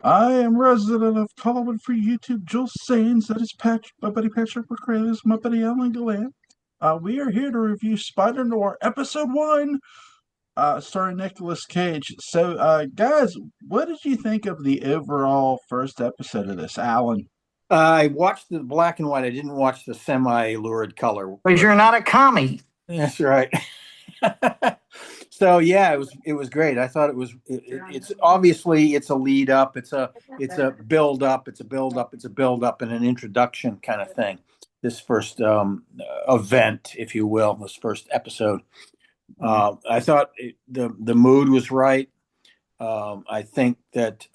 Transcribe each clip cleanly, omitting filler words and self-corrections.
I am resident of Collinwood for YouTube. Joel Sains, that is Patrick, my buddy Patrick McCray, that is my buddy Alan Gallant. We are here to review Spider-Noir Episode 1, starring Nicolas Cage. Guys, what did you think of the overall first episode of this, Alan? I watched the black and white. I didn't watch the semi-lurid color. Because you're not a commie. That's right. So yeah, it was great. I thought it's obviously it's a lead up. It's a build up. It's a build up. It's a build up and an introduction kind of thing. This first event, if you will, this first episode. I thought the mood was right. I think that,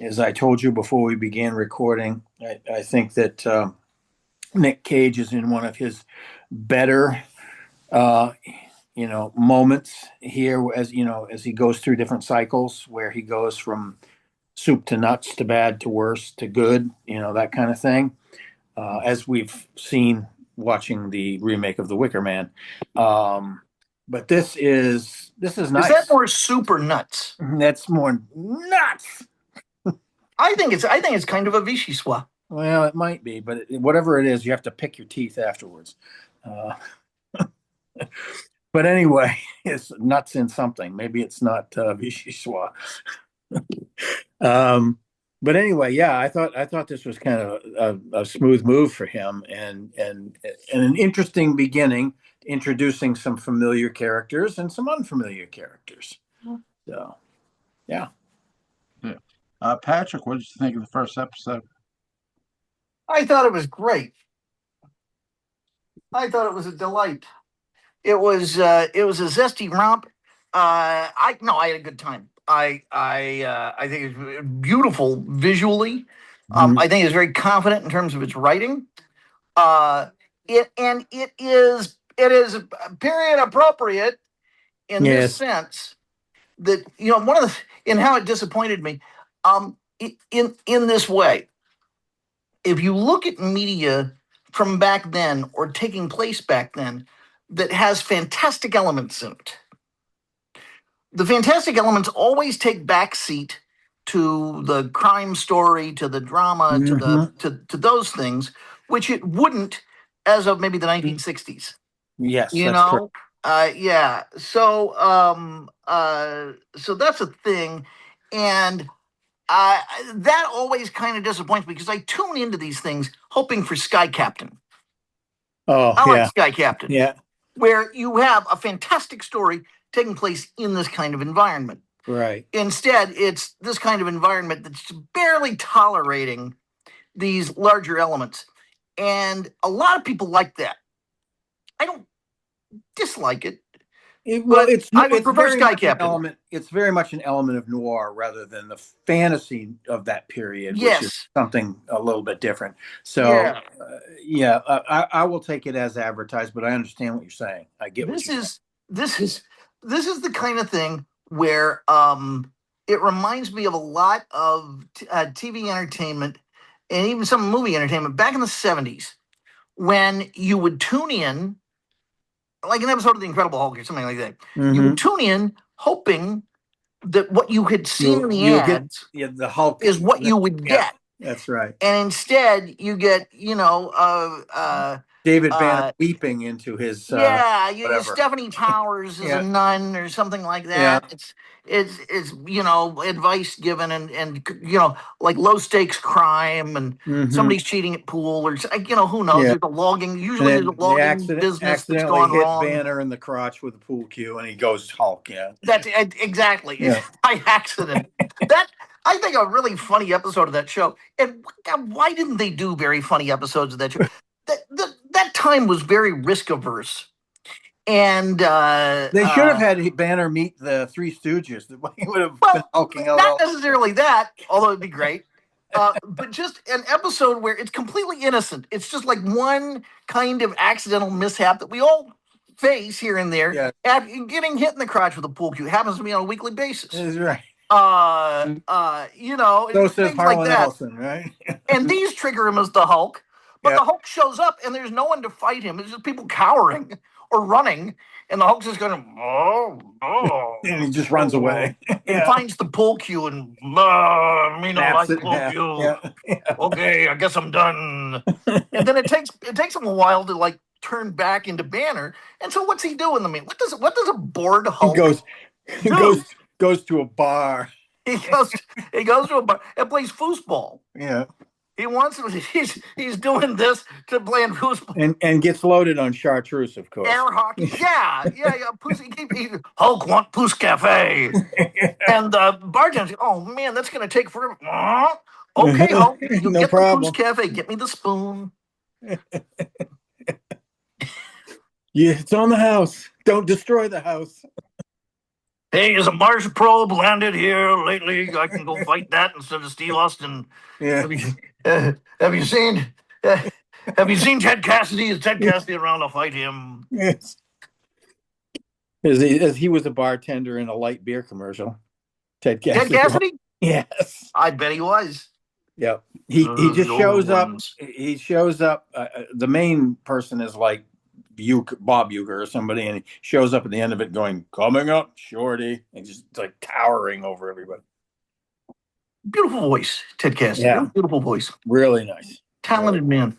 as I told you before we began recording, I think that Nick Cage is in one of his better, moments here, as he goes through different cycles where he goes from soup to nuts to bad to worse to good, that kind of thing, as we've seen watching the remake of The Wicker Man. But this is nice. Is that more super nuts? That's more nuts. I think it's kind of a vichyssoise. Well, it might be, but whatever it is, you have to pick your teeth afterwards. But anyway, it's nuts in something. Maybe it's not vichyssoise. But anyway, yeah, I thought this was kind of a smooth move for him, and an interesting beginning, introducing some familiar characters and some unfamiliar characters. So, yeah. Patrick, what did you think of the first episode? I thought it was great. I thought it was a delight. It was a zesty romp. I had a good time. I think it's beautiful visually. I think it's very confident in terms of its writing. It is period appropriate in this sense that one of the in how it disappointed me. In this way, if you look at media from back then or taking place back then that has fantastic elements in it, the fantastic elements always take backseat to the crime story, to the drama, to those things, which it wouldn't as of maybe the 1960s. Yes, Yeah. So that's a thing, and that always kind of disappoints me because I tune into these things hoping for Sky Captain. Oh, I like Sky Captain. Yeah. Where you have a fantastic story taking place in this kind of environment. Right. Instead, it's this kind of environment that's barely tolerating these larger elements. And a lot of people like that. I don't dislike it. I would prefer Sky Captain. It's very much an element of noir rather than the fantasy of that period, yes. Which is something a little bit different. So, I will take it as advertised, but I understand what you're saying. I get this is the kind of thing where it reminds me of a lot of TV entertainment and even some movie entertainment back in the 70s when you would tune in, like an episode of The Incredible Hulk or something like that. You would tune in hoping that what you had seen in the ads the Hulk is what you would get. That's right. And instead you get, David Banner weeping into his you get Stephanie Powers as a nun or something like that. Yeah. It's advice given and like low stakes crime and somebody's cheating at pool or who knows. There's a logging there's a logging business that's gone wrong. Banner in the crotch with a pool cue and he goes Hulk. Yeah, that's exactly by accident. That I think a really funny episode of that show. And God, why didn't they do very funny episodes of that show? That time was very risk averse. And they should have had Banner meet the Three Stooges. He would have been hulking out. Not necessarily that, although it'd be great. But just an episode where it's completely innocent. It's just like one kind of accidental mishap that we all face here and there. Yeah. Getting hit in the crotch with a pool cue happens to me on a weekly basis. That's right. So says Harlan Ellison, right? And these trigger him as the Hulk. But the Hulk shows up and there's no one to fight him. It's just people cowering or running. and the Hulk's just going, oh, and he just runs away. and finds the pool cue and me no Snaps like it in pool half. cue. Yeah. Okay, I guess I'm done. And then it takes him a while to like turn back into Banner. And so what's he doing? I mean, what does a bored He Hulk goes do? goes to a bar. He goes to a bar and plays foosball. Yeah. He wants he's doing this to playing foosball. And gets loaded on chartreuse, of course. Air hockey, yeah. Hulk want Poos Cafe, and the bartender's, oh man, that's gonna take forever. Okay, Hulk, you No get problem. the Poos Cafe, get me the spoon. Yeah, it's on the house. Don't destroy the house. Hey, is a Mars probe landed here lately? I can go fight that instead of Steve Austin. Yeah. Have you seen have you seen Ted Cassidy? Is Ted Cassidy around to fight him? Yes. As he was a bartender in a light beer commercial. Ted Cassidy. Ted Cassidy? Yes. I bet he was. Yep. He just shows up. He shows up. The main person is like Bob Uecker or somebody, and he shows up at the end of it going, coming up, Shorty, and just like towering over everybody. Beautiful voice, Ted Cassidy. Yeah. Beautiful voice. Really nice. Talented man.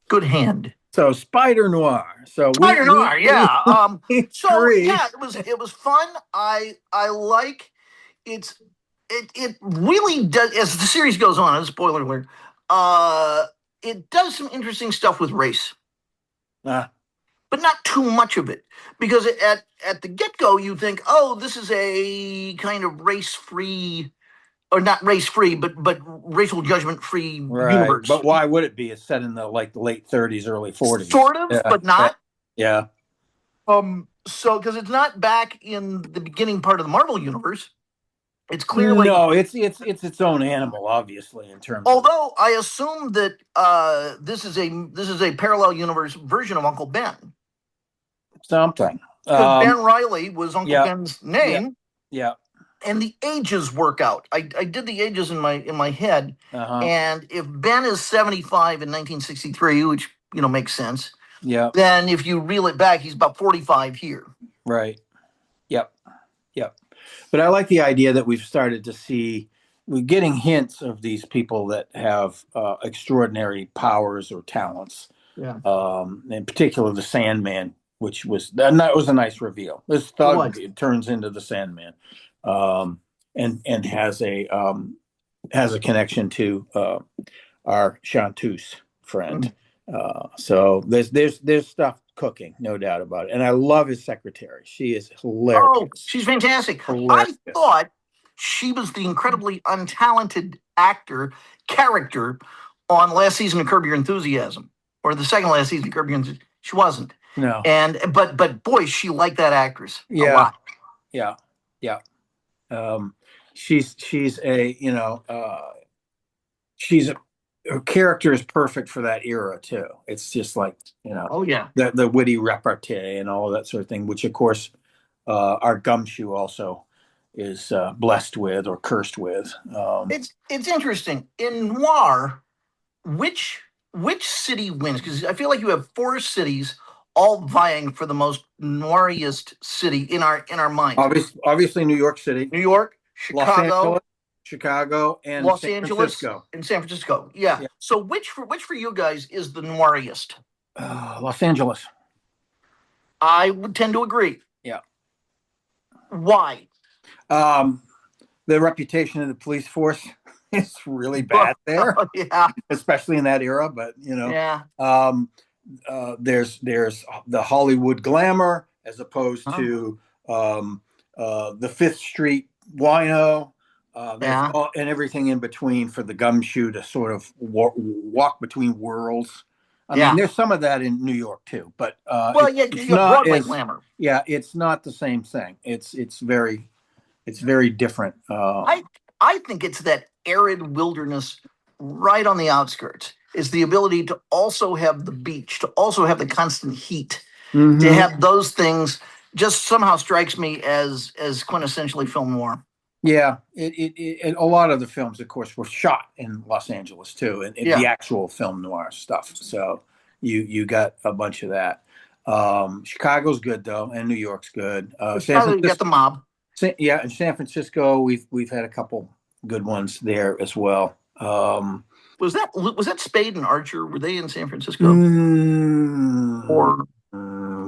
Good hand. So Spider-Noir. So Spider-Noir, yeah. So three. yeah, it was fun. I like it really does, as the series goes on, spoiler alert, it does some interesting stuff with race. But not too much of it, because at the get-go you think, oh, this is a kind of race-free, or not race-free, but racial judgment-free universe. But why would it be? It's set in the late 30s, early 40s. Sort of, but not. Yeah. So because it's not back in the beginning part of the Marvel universe. It's clearly it's its own animal, obviously, in terms. Although I assume that this is a parallel universe version of Uncle Ben. Something. Ben Reilly was Uncle Ben's name. Yeah. And the ages work out. I did the ages in my head, and if Ben is 75 in 1963, which makes sense. Yeah. Then if you reel it back, he's about 45 here. Right. Yep. But I like the idea that we've started to see, we're getting hints of these people that have extraordinary powers or talents. Yeah. In particular, the Sandman, which was a nice reveal. This thug turns into the Sandman, and has a connection to our chanteuse friend. So there's stuff cooking, no doubt about it. And I love his secretary. She is hilarious. Oh, she's fantastic. Hilarious. I thought she was the incredibly untalented character on last season of Curb Your Enthusiasm, or the second last season of Curb Your Enthusiasm. She wasn't. No. But boy, she liked that actress a lot. Yeah. She's her character is perfect for that era too. It's just like, oh yeah, the witty repartee and all of that sort of thing, which of course our Gumshoe also is blessed with or cursed with. It's interesting in noir, which city wins, because I feel like you have four cities all vying for the most noiriest city in our minds. Obviously New York City, New York, Chicago, and Los San Angeles, Francisco. and San Francisco. Yeah. So which for you guys is the noiriest? Los Angeles. I would tend to agree. Yeah. Why? The reputation of the police force is really bad there. Yeah. Especially in that era, but Yeah. There's the Hollywood glamour as opposed to the Fifth Street wino. And everything in between for the Gumshoe to sort of walk between worlds. I mean, there's some of that in New York too, but it's not Broadway glamour. Yeah, it's not the same thing. It's very different. I think it's that arid wilderness right on the outskirts. Is the ability to also have the beach, to also have the constant heat, to have those things just somehow strikes me as quintessentially film noir. Yeah, a lot of the films, of course, were shot in Los Angeles too, and the actual film noir stuff. So you got a bunch of that. Chicago's good though, and New York's good. San Chicago, you got Francisco, the mob. yeah, in San Francisco, we've had a couple good ones there as well. Was that Spade and Archer? Were they in San Francisco? Mm, Or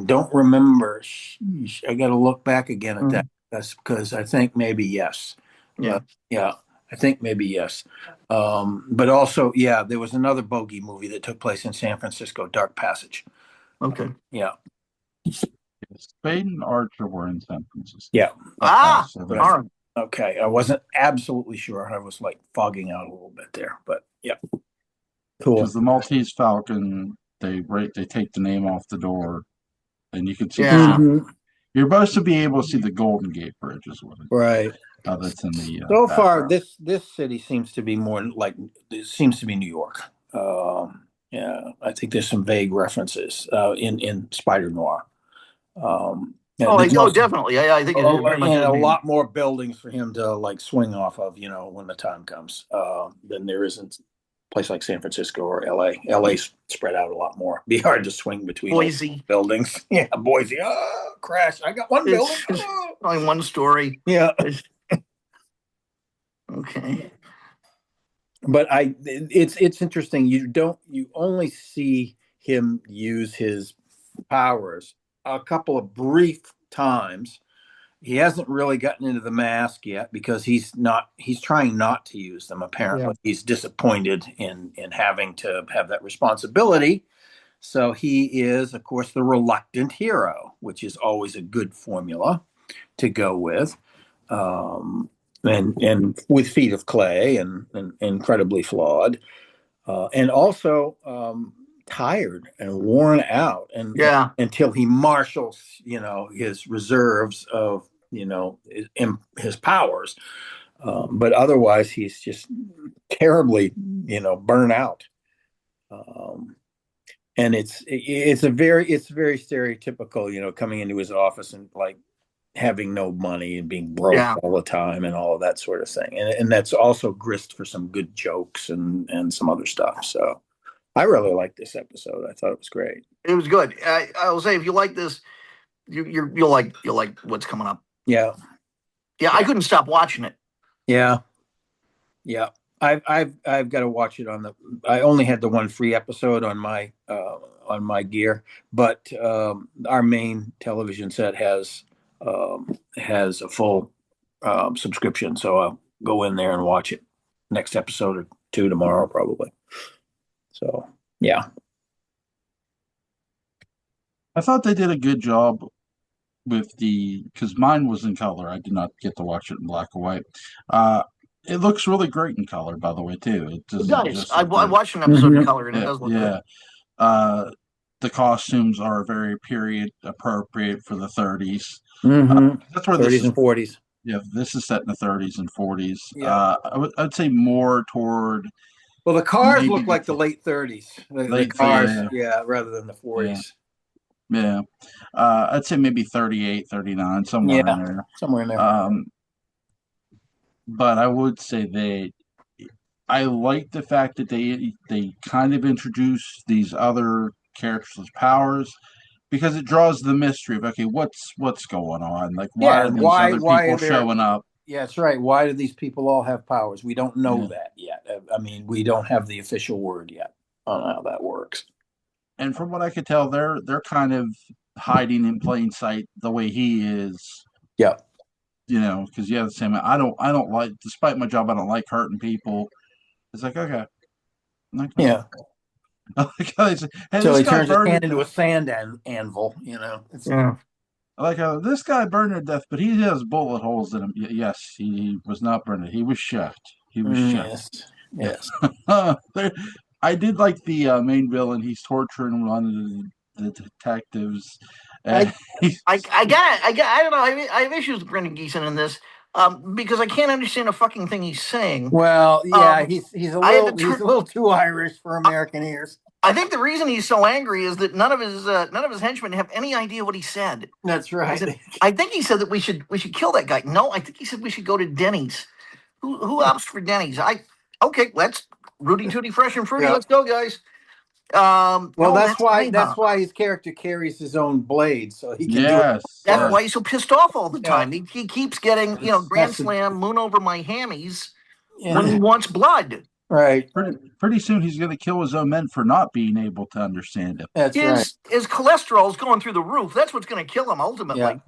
don't remember. I got to look back again at that. Mm. That's because I think maybe yes. Yeah. Yeah, I think maybe yes. But also, yeah, there was another bogey movie that took place in San Francisco, Dark Passage. Okay. Yeah, Spade and Archer were in San Francisco. yeah. Ah, so Right. all right. Okay, I wasn't absolutely sure. I was like fogging out a little bit there, but yeah, cool. Because the Maltese Falcon, they take the name off the door, and you can see. Yeah. You're supposed to be able to see the Golden Gate Bridge as well. Right. That's in the So far, background. this city seems to be more like it seems to be New York. Yeah, I think there's some vague references in Spider-Noir. There's Definitely. I think it very much and is a New lot more buildings for him to like swing off of, when the time comes, than there isn't a place like San Francisco or LA. LA's spread out a lot more. Be hard to swing between Boise buildings. Yeah, Boise. Crash. I got one building. It's only one story. Yeah. Okay. But it's interesting. You only see him use his powers a couple of brief times. He hasn't really gotten into the mask yet because he's trying not to use them. Apparently, Yeah. he's disappointed in having to have that responsibility. So he is, of course, the reluctant hero, which is always a good formula to go with. And with feet of clay and incredibly flawed, and also tired and worn out, and Yeah. until he marshals, his reserves of, his powers. But otherwise, he's just terribly, burnt out. And it's very stereotypical, coming into his office and like having no money and being broke all the time and all of that sort of thing. And that's also grist for some good jokes and some other stuff. So I really liked this episode. I thought it was great. It was good. I will say, if you like this, you'll like what's coming up. Yeah. Yeah, I couldn't stop watching it. Yeah. Yeah. I've got to watch it I only had the one free episode on my gear, but our main television set has a full subscription, so I'll go in there and watch it next episode or two tomorrow probably. So yeah, I thought they did a good job with because mine was in color. I did not get to watch it in black and white. It looks really great in color, by the way, too. It does. I watched an episode in color, and it does look good. The costumes are very period appropriate for the 30s. That's where 30s and 40s. Yeah, this is set in the 30s and 40s. Yeah. I'd say more toward. Well, the cars look like the late 30s. The cars, rather than the 40s. Yeah. I'd say maybe 38, 39, somewhere in there. Somewhere in there. But I would say I like the fact that they kind of introduce these other characters' powers, because it draws the mystery of, okay, what's going on? Like, why are these other people showing up? Yeah, that's right. Why do these people all have powers? We don't know that yet. I mean, we don't have the official word yet on how that works. And from what I could tell, they're kind of hiding in plain sight the way he is. Yeah. Because the same. I don't like, despite my job, I don't like hurting people. It's like, okay. Yeah. Hey, so he turns his hand into a sand anvil, Yeah. Like this guy burned to death, but he has bullet holes in him. Yes, he was not burned. He was shot. He was shot. Yes. I did like the main villain. He's torturing one of the detectives. I don't know. I have issues with Brendan Gleeson in this. Because I can't understand a fucking thing he's saying. Well, yeah, he's a little too Irish for American ears. I think the reason he's so angry is that none of his henchmen have any idea what he said. That's right. I think he said that we should kill that guy. No, I think he said we should go to Denny's. Who opts for Denny's? Okay, let's Rudy Tooty Fresh and Fruity. Yeah. Let's go, guys. Well, Oh, that's why right, that's huh? why his character carries his own blade, so he can do it. Yes, That's yes. why he's so pissed off all the Yeah. time. He keeps getting, grand That's the, slam, moon over my hammies when he yeah, wants blood. right. Pretty soon he's going to kill his own men for not being able to understand him. That's right. His cholesterol is going through the roof. That's what's going to kill him ultimately. Yeah.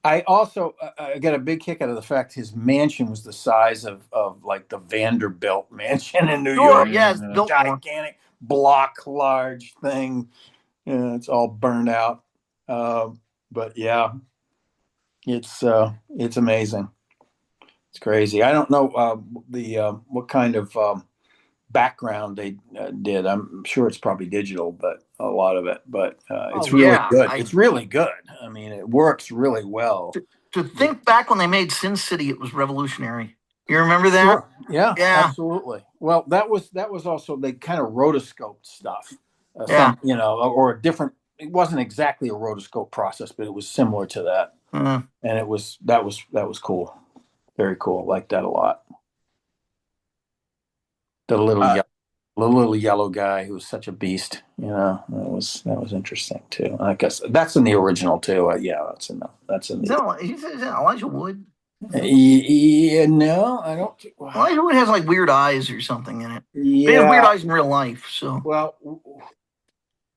I also got a big kick out of the fact his mansion was the size of like the Vanderbilt mansion in New Sure, York. yeah, it's built more. Gigantic block, large thing. Yeah, it's all burned out. But yeah, it's amazing. It's crazy. I don't know the what kind of background they did. I'm sure it's probably digital, but a lot of it. But it's Oh really yeah, good. It's really good. I mean, it works really well. to think back when they made Sin City, it was revolutionary. You remember that? Sure. Yeah, Yeah. absolutely. Well, that was also they kind of rotoscoped stuff. Yeah. Some, or a different. It wasn't exactly a rotoscope process, but it was similar to that, and that was cool. Very cool. Liked that a lot. The little yellow guy who was such a beast. That was interesting too. I guess that's in the original too. Yeah, that's in the. Is that Elijah Wood? Yeah, no, I don't. Elijah Wood has like weird eyes or something in it. He has Yeah. weird eyes in real life. So Well,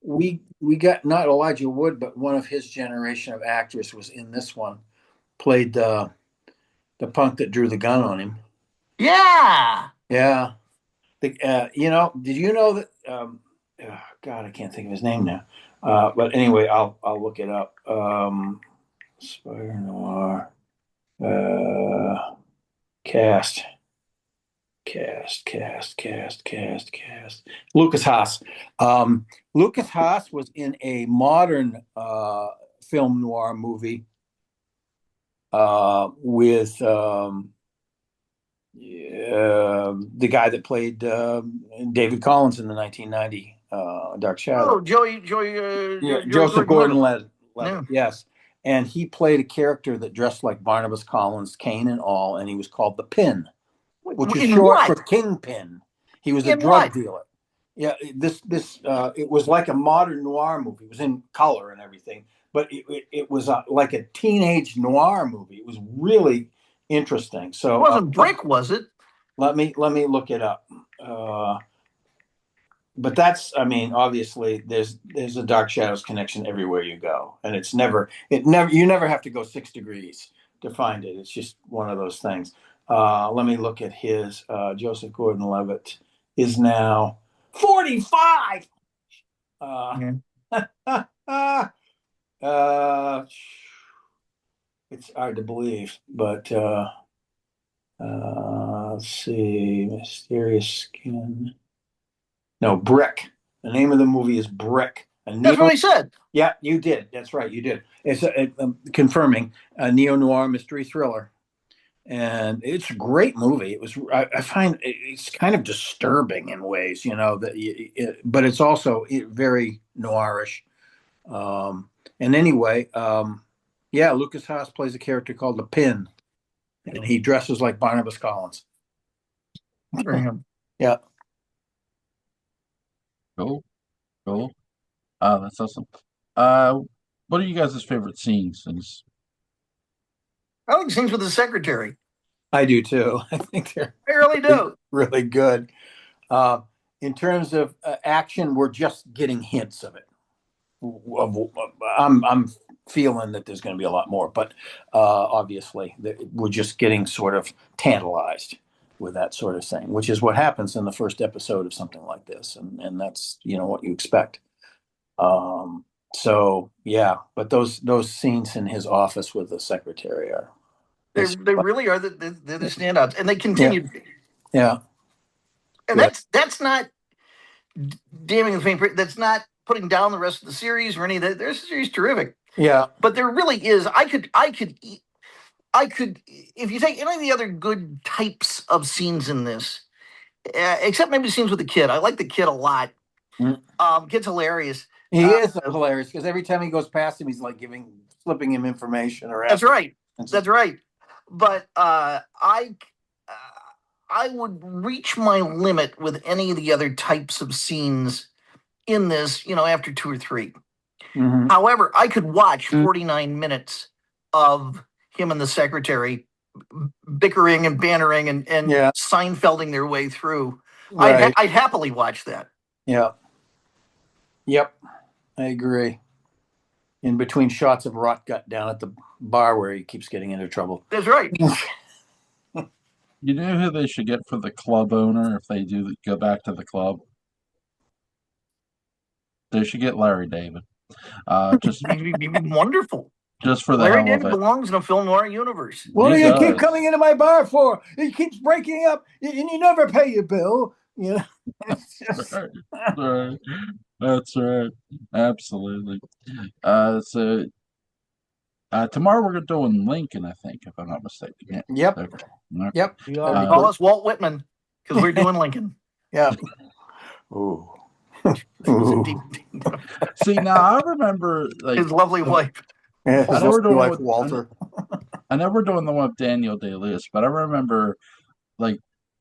we got not Elijah Wood, but one of his generation of actors was in this one. Played the punk that drew the gun on him. yeah. Yeah. Did you know that? God, I can't think of his name now. But anyway, I'll look it up. Spider-Noir cast. Lucas Haas. Lucas Haas was in a modern film noir movie with the guy that played David Collins in the 1990 Dark Shadow. Oh, Joey, Joseph Gordon-Levitt. Yeah. Yes. And he played a character that dressed like Barnabas Collins, Kane and all, and he was called the Pin, which is short for Kingpin. He was a drug dealer. Yeah, it was like a modern noir movie. It was in color and everything, but it was like a teenage noir movie. It was really interesting. So it wasn't Brick, was it? Let me look it up. But that's, I mean, obviously there's a Dark Shadows connection everywhere you go, and you never have to go 6 degrees to find it. It's just one of those things. Let me look at his. Joseph Gordon-Levitt is now 45. It's hard to believe, but let's see, Mysterious Skin. No, Brick. The name of the movie is Brick. That's what I said. Yeah, you did. That's right. You did. It's confirming a neo-noir mystery thriller. And it's a great movie. It was. I find it's kind of disturbing in ways, but it's also very noirish. And anyway, yeah, Lucas Haas plays a character called the Pin, and he dresses like Barnabas Collins. Yeah. Cool. That's awesome. What are you guys' favorite scenes? I like scenes with the secretary. I do too. I think I really do. Really good. In terms of action, we're just getting hints of it. I'm feeling that there's going to be a lot more, but obviously we're just getting sort of tantalized with that sort of thing, which is what happens in the first episode of something like this, and that's what you expect. So yeah, but those scenes in his office with the secretary are they really are they're the standouts, and they continue. Yeah. And that's not damning the faint. That's not putting down the rest of the series or any of that. Their series terrific. Yeah. But there really is. I could if you take any of the other good types of scenes in this, except maybe scenes with the kid. I like the kid a lot. Kid's hilarious. He is hilarious because every time he goes past him, he's like slipping him information or. That's right. That's right. But I would reach my limit with any of the other types of scenes in this, after 2 or 3. Mhm. However, I could watch 49 minutes of him and the secretary bickering and bantering and Yeah. Seinfelding their way through. Right. I'd happily watch that. Yeah. Yep. I agree. In between shots of Rotgut down at the bar where he keeps getting into trouble. That's right. You know who they should get for the club owner if they do go back to the club? They should get Larry David. Just It'd be wonderful. for the Larry hell of David it. belongs in a film noir universe. What do He you keep does. coming into my bar for? He keeps breaking up, and you never pay your bill. It's just... Right. That's right. Absolutely. So tomorrow we're doing Lincoln, I think, if I'm not mistaken. Yeah. Yep. Okay. Yep. Call us Walt Whitman because we're doing Lincoln. Yeah. Ooh. See, now I remember his lovely wife. Yeah, I know we're doing with Walter. I know we're doing the one with Daniel Day-Lewis, but I remember like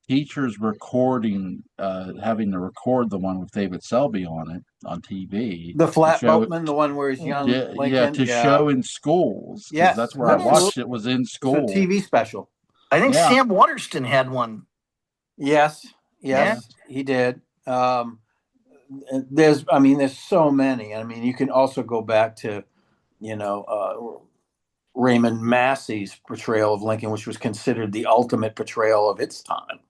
teachers recording, having to record the one with David Selby on it on TV. The Flatboatman, the one where he's young. Yeah, Lincoln. to show in schools. Yes, that's where I watched it. Was in school. It's a TV special. I think Sam Waterston had one. Yes, he did. There's so many. I mean, you can also go back to, Raymond Massey's portrayal of Lincoln, which was considered the ultimate portrayal of its time.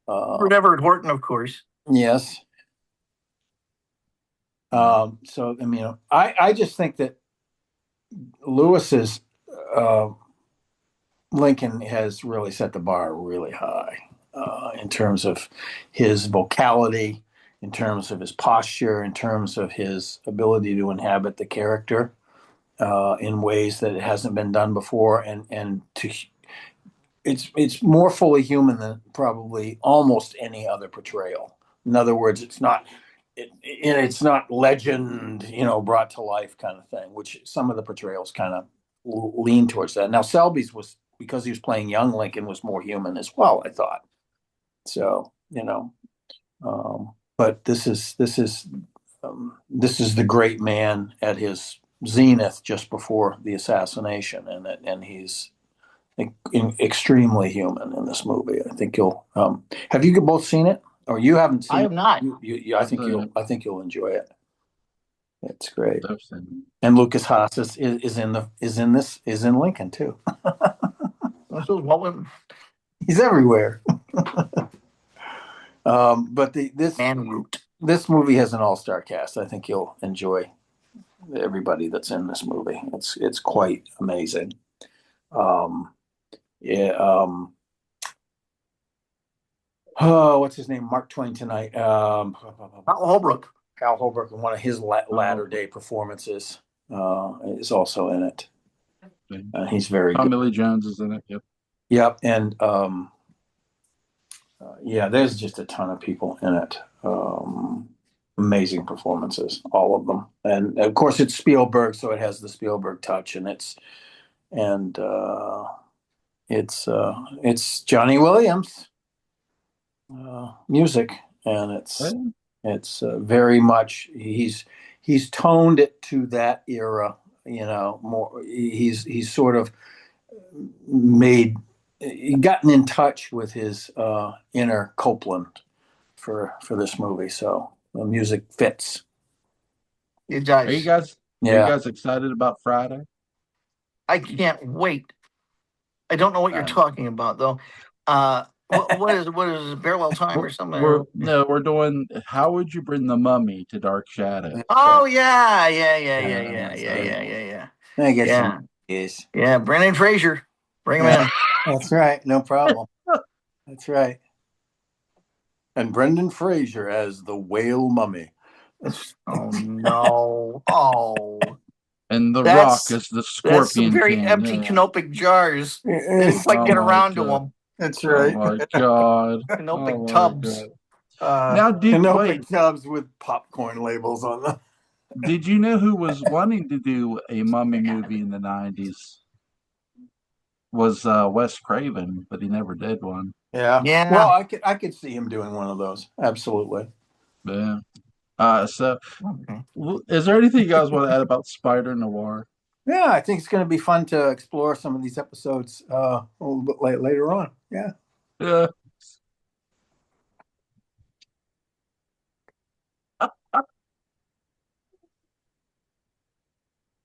Everett Horton, of course. Yes. So, I just think that Lewis's Lincoln has really set the bar really high in terms of his vocality, in terms of his posture, in terms of his ability to inhabit the character in ways that it hasn't been done before, and it's more fully human than probably almost any other portrayal. In other words, it's not legend, brought to life kind of thing, which some of the portrayals kind of lean towards that. Now Selby's was, because he was playing young Lincoln, was more human as well, I thought. So, but this is the great man at his zenith just before the assassination, and he's extremely human in this movie. I think you'll have you both seen it, or you haven't seen it? I have not. I think you'll enjoy it. It's great. Absolutely. And Lucas Haas is in Lincoln too. He's everywhere. But this movie has an all-star cast. I think you'll enjoy everybody that's in this movie. It's quite amazing. What's his name? Mark Twain Tonight. Hal Holbrook. Hal Holbrook, and one of his latter day performances is also in it. He's very good. Tommy Lee Jones is in it. Yep. Yep, and there's just a ton of people in it. Amazing performances, all of them, and of course it's Spielberg, so it has the Spielberg touch, and it's Johnny Williams music, and it's very much he's toned it to that era, more. He's sort of gotten in touch with his inner Copeland for this movie, so the music fits. It does. Are you guys excited about Friday? I can't wait. I don't know what you're talking about though. What is Parallel Time or something? We're doing How Would You Bring the Mummy to Dark Shadow? Oh yeah. I guess Yeah, Brendan Fraser. Bring him in. That's right. No problem. That's right. And Brendan Fraser as the whale mummy. Oh no! Oh, and The Rock is the Scorpion. That's some very empty canopic jars. They didn't quite get around to them. That's right. Oh my god! Canopic tubs. Now, canopic tubs with popcorn labels on them. Did you know who was wanting to do a mummy movie in the 90s? Was Wes Craven, but he never did one. Yeah. Well, I could see him doing one of those. Absolutely. Yeah. So Okay. is there anything you guys want to add about Spider-Noir? Yeah, I think it's going to be fun to explore some of these episodes a little bit later on. Yeah. Yeah.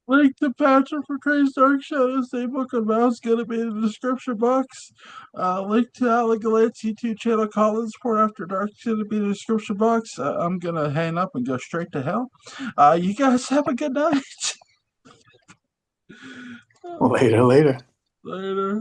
Link to Patrick McCray's Dark Shadows Daybook and Mouse gonna be in the description box. Link to Alec Gallant's YouTube channel Collins Port After Dark is gonna be in the description box. I'm gonna hang up and go straight to hell. You guys have a good night. Later. Later.